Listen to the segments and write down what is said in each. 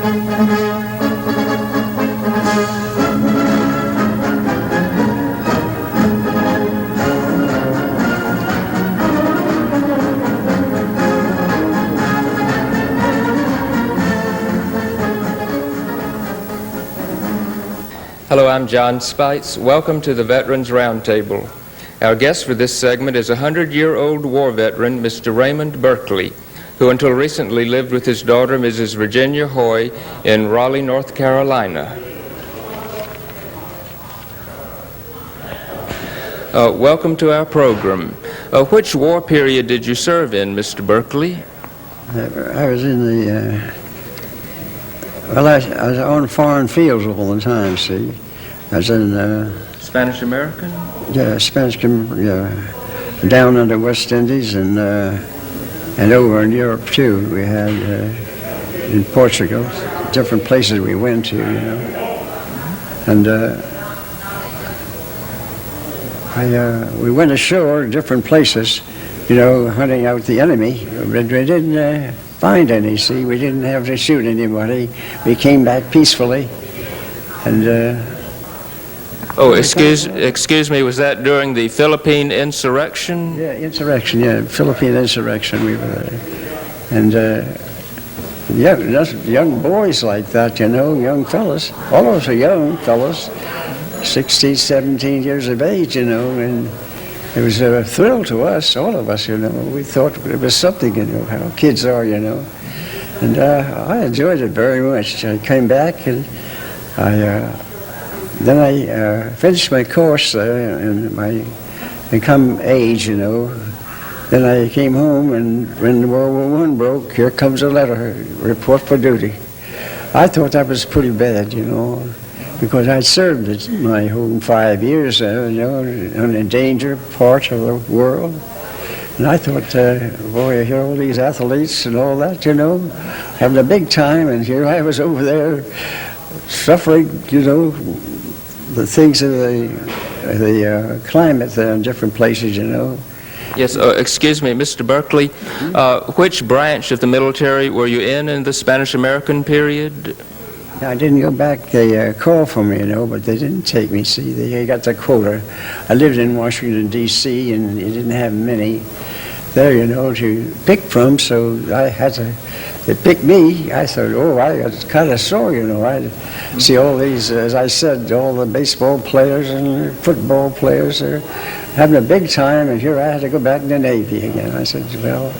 Hello, I'm John Speights. Welcome to the Veterans Roundtable. Our guest for this segment is a 100-year-old war veteran, Mr. Raymond Berkley, who until recently lived with his daughter, Mrs. Virginia Hoy, in Raleigh, North Carolina. Welcome to our program. Which war period did you serve in, Mr. Berkley? I was in the I was on foreign fields all the time, see. I was in... Spanish American? Yeah, Spanish, down in the West Indies and over in Europe, too. We had, in Portugal, different places we went to, you know. And we went ashore, different places, you know, hunting out the enemy. But we didn't... find any, see. We didn't have to shoot anybody. We came back peacefully, and... excuse me, was that during the Philippine insurrection? Yeah, insurrection, yeah, Philippine insurrection, we were there. And, yeah, young boys like that, you know, young fellas. All of us are young fellas, 16, 17 years of age, you know, and... It was a thrill to us, all of us, you know. We thought it was something, you know, how kids are, you know. And I enjoyed it very much. I came back and then I finished my course there and become age, you know. Then I came home, and when World War I broke, here comes a letter, report for duty. I thought that was pretty bad, you know, because I'd served my whole 5 years there, you know, in a danger part of the world. And I thought, boy, I hear all these athletes and all that, you know, having a big time, and here I was over there suffering, you know, the things of the climate there in different places, you know. Yes, excuse me, Mr. Berkley, which branch of the military were you in the Spanish-American period? I didn't go back. They called for me, you know, but they didn't take me, see. They got the quota. I lived in Washington, D.C., and you didn't have many there, you know, to pick from, so I had to... They picked me. I thought, oh, I got kind of sore, you know. I see all these, as I said, all the baseball players and football players are having a big time, and here I had to go back in the Navy again. I said, well,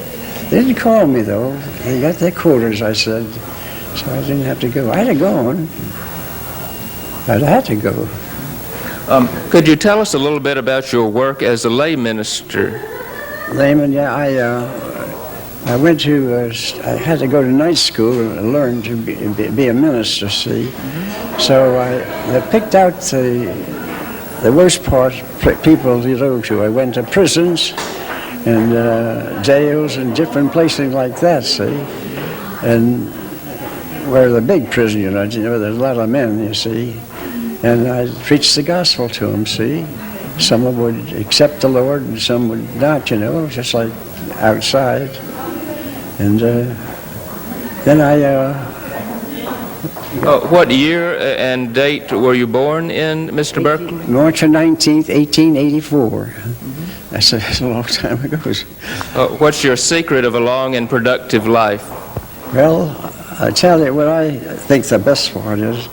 they didn't call me, though. They got their quotas, I said. So I didn't have to go. I had to go on. But I had to go. Could you tell us a little bit about your work as a lay minister? Layman, yeah, I went to, I had to go to night school and learn to be a minister, see. So I picked out the worst part, people to go to. I went to prisons and jails and different places like that, see. And where the big prison, you know, there's a lot of men, you see. And I preached the gospel to them, see. Some of them would accept the Lord and some would not, you know, just like outside. And then I... what year and date were you born in, Mr. Berkley? March 19th, 1884. That's a long time ago. What's your secret of a long and productive life? Well, I tell you what I think the best part is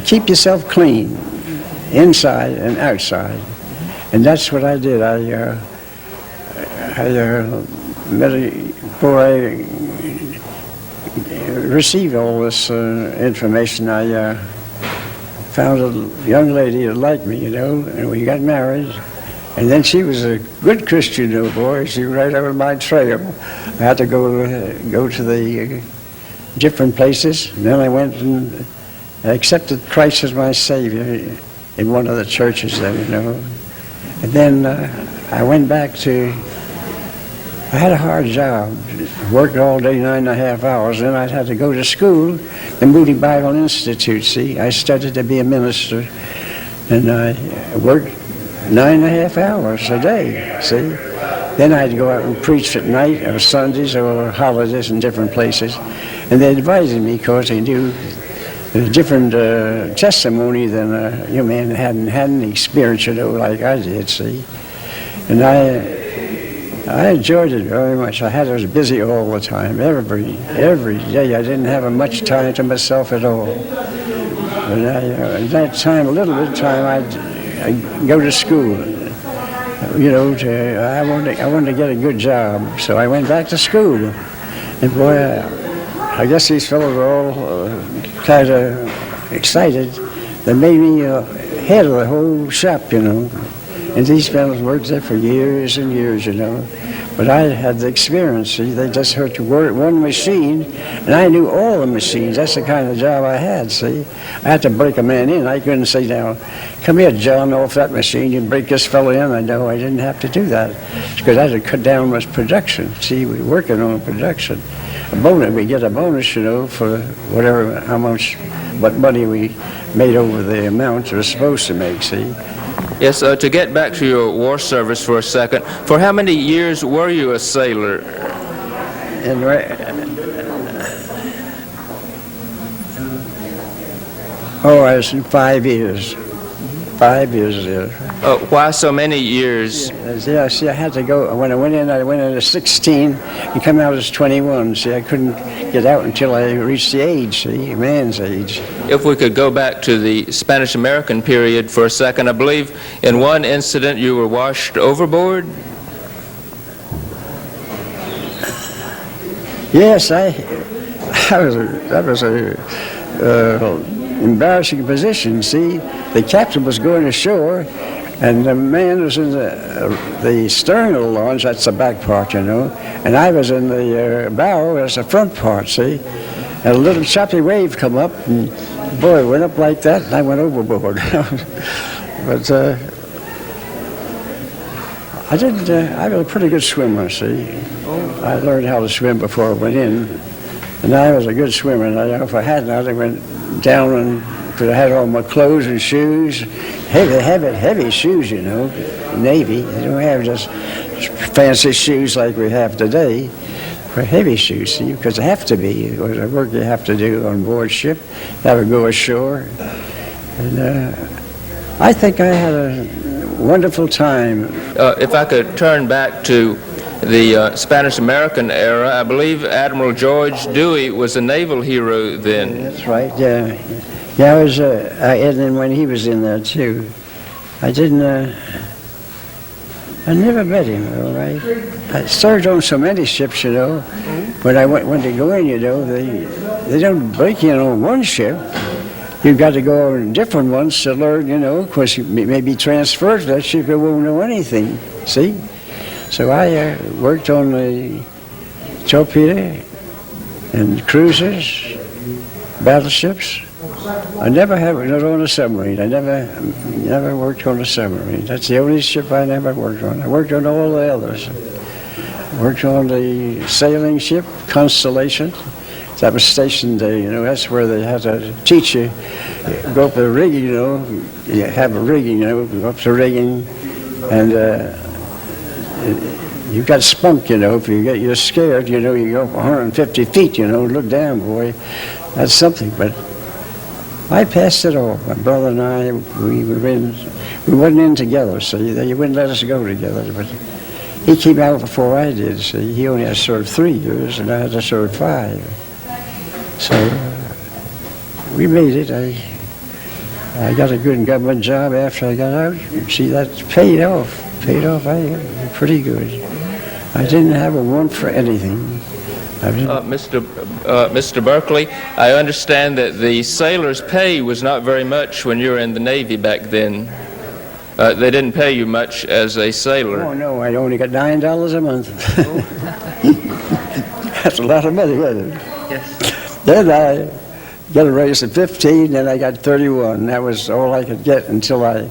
keep yourself clean, inside and outside. And that's what I did. Before I received all this information, I found a young lady that liked me, you know, and we got married. And then she was a good Christian, you know, boy. She was right over my trail. I had to go to the different places. And then I went and accepted Christ as my Savior in one of the churches there, you know. And then I went back to... I had a hard job, worked all day, 9.5 hours, then I had to go to school, the Moody Bible Institute, see. I studied to be a minister, and I worked 9.5 hours a day, see. Then I'd go out and preach at night or Sundays or holidays in different places. And they advised me because they knew a different testimony than a young man that hadn't had any experience, like I did, see. And I enjoyed it very much. I was busy all the time, every day. I didn't have much time to myself at all. But at that time, a little bit of time, I'd go to school. I wanted to get a good job, so I went back to school. And boy, I guess these fellows were all kind of excited. They made me head of the whole shop, And these fellows worked there for years and years, But I had the experience, see. They just heard to work one machine, and I knew all the machines. That's the kind of job I had, see. I had to break a man in. I couldn't say, now, come here, John, off that machine. You break this fellow in. I know I didn't have to do that because I had to cut down with production. See, we were working on production. A bonus, we get a bonus, for whatever, what money we made over the amount we were supposed to make, see. Yes, to get back to your war service for a second, for how many years were you a sailor? I was in 5 years. 5 years there. Why so many years? Yeah, see, I had to go. When I went in at 16 and come out as 21. See, I couldn't get out until I reached the age, see, man's age. If we could go back to the Spanish-American period for a second, I believe in one incident you were washed overboard? Yes, that was a embarrassing position, see. The captain was going ashore, and the man was in the stern of the launch, that's the back part, and I was in the bow, that's the front part, see. And a little choppy wave come up, and boy, it went up like that, and I went overboard. But I was a pretty good swimmer, see. I learned how to swim before I went in, and I was a good swimmer, and if I hadn't, I went down and because I had all my clothes and shoes, heavy shoes, Navy. They don't have just fancy shoes like we have today. For heavy shoes, see, because they have to be. It was the work you have to do on board ship. You have to go ashore. And I think I had a wonderful time. If I could turn back to the Spanish-American era, I believe Admiral George Dewey was a naval hero then. Yeah, that's right, yeah. Yeah, I was, and then when he was in there too. I never met him, all right. I served on so many ships, When I went to go in, they don't break you in on one ship. You've got to go on different ones to learn, Of course, you may be transferred to that ship, you won't know anything, see? So I worked on the torpedo and cruisers, battleships. I never not on a submarine. I never worked on a submarine. That's the only ship I never worked on. I worked on all the others. Worked on the sailing ship, Constellation. That was station day, That's where they had to teach you. Go up the rigging, You have a rigging, Go up the rigging, and you got spunk, If you're scared, you go up 150 feet, Look down, boy. That's something, but I passed it all. My brother and I, we wasn't in together, so you wouldn't let us go together. But he came out before I did, see. He only had served 3 years, and I had to serve 5. So we made it. I got a good government job after I got out. See, that paid off. Pretty good. I didn't have a want for anything. Mr. Berkeley, I understand that the sailor's pay was not very much when you were in the Navy back then. They didn't pay you much as a sailor. Oh, no, I only got $9 a month. That's a lot of money, wasn't it? Yes. Then I got a raise at 15, then I got 31. That was all I could get until I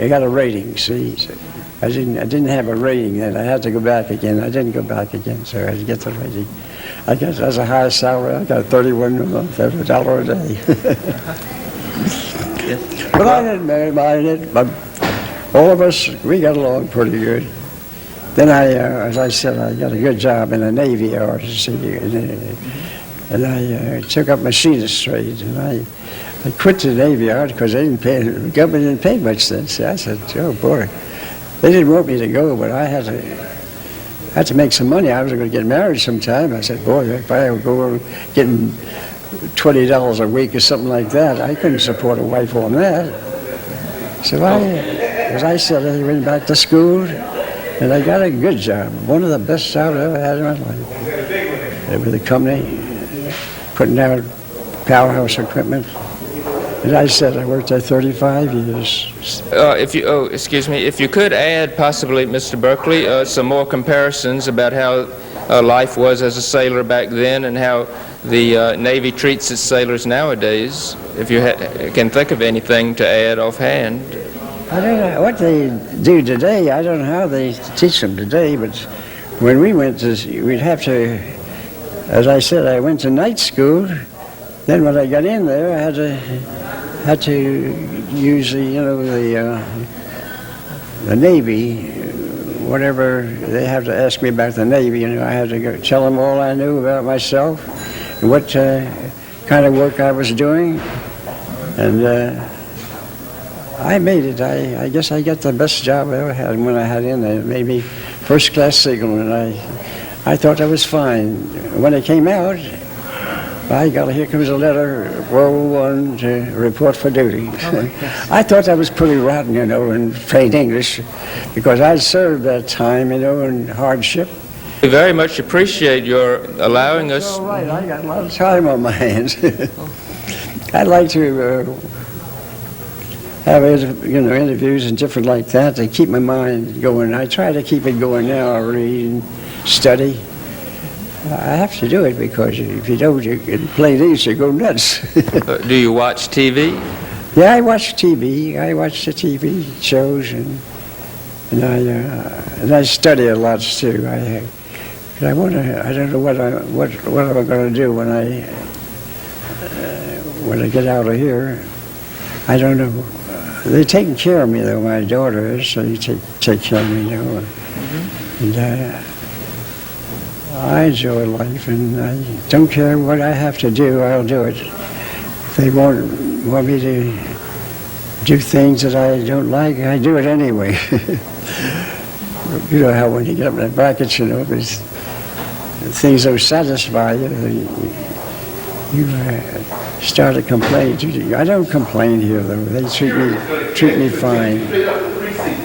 got a rating, see. So I didn't have a rating then. I had to go back again. I didn't go back again, so I had to get the rating. I guess that's a high salary. I got 31 a month. That's $1 a day. Yes. But I didn't mind it. But all of us, we got along pretty good. then as I said, I got a good job in the Navy Yard, and I took up machinist trade, and I quit the Navy Yard because the government didn't pay much then. So I said, oh boy, they didn't want me to go, but I had to make some money. I was going to get married sometime. I said, boy, if I would go getting $20 a week or something like that, I couldn't support a wife on that. So as I said, I went back to school, and I got a good job, one of the best jobs I ever had in my life. With a company, putting out powerhouse equipment. As I said, I worked there 35 years. If you could add possibly, Mr. Berkeley, some more comparisons about how life was as a sailor back then and how the Navy treats its sailors nowadays, if you can think of anything to add offhand. I don't know what they do today. I don't know how they teach them today, but when we went we'd have to, as I said, I went to night school. Then when I got in there, I had to use the Navy, whatever they have to ask me about the Navy. I had to go tell them all I knew about myself and what kind of work I was doing, and I made it. I guess I got the best job I ever had when I had in there. Maybe first-class signal, and I thought that was fine. When it came out, here comes a letter, World War I to report for duty. I thought that was pretty rotten, in plain English, because I served that time, in hardship. We very much appreciate your allowing us. All right, I got a lot of time on my hands. I'd like to have interviews and different like that to keep my mind going. I try to keep it going now. I read and study. I have to do it because if you don't, in plain English, you go nuts. Do you watch TV? Yeah, I watch TV. I watch the TV shows, and I study a lot too. I don't know what I'm going to do when I get out of here. I don't know. They're taking care of me though. My daughter is, so they take care of me now. Mm-hmm. And I enjoy life, and I don't care what I have to do, I'll do it. If they want me to do things that I don't like, I do it anyway. You know how when you get up in the brackets, things don't satisfy you, you start to complain. I don't complain here, though. They treat me fine.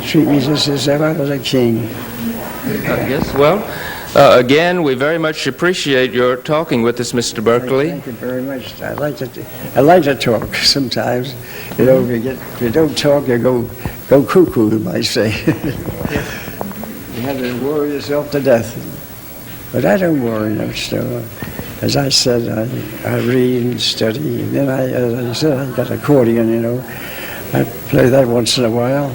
Treat me just as if I was a king. Yes, well, again, we very much appreciate your talking with us, Mr. Berkeley. Thank you very much. I like to talk sometimes. If you don't talk, you go cuckoo, you might say. You have to worry yourself to death. But I don't worry much, though. As I said, I read and study. And then as I said, I got accordion, I play that once in a while.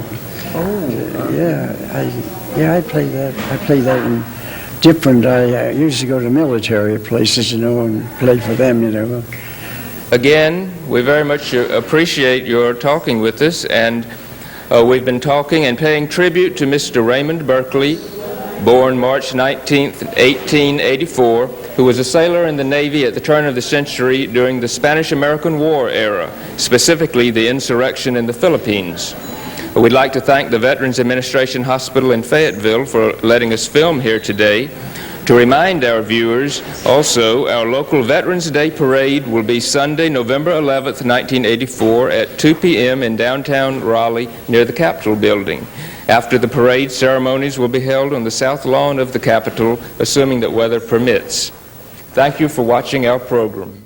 Oh. Yeah, I play that. I play that in different. I used to go to military places, and play for them, Again, we very much appreciate your talking with us, and we've been talking and paying tribute to Mr. Raymond Berkeley, born March 19th, 1884, who was a sailor in the Navy at the turn of the century during the Spanish-American War era, specifically the insurrection in the Philippines. We'd like to thank the Veterans Administration Hospital in Fayetteville for letting us film here today. To remind our viewers, also, our local Veterans Day Parade will be Sunday, November 11th, 1984 at 2 p.m. in downtown Raleigh near the Capitol building. After the parade, ceremonies will be held on the south lawn of the Capitol, assuming that weather permits. Thank you for watching our program.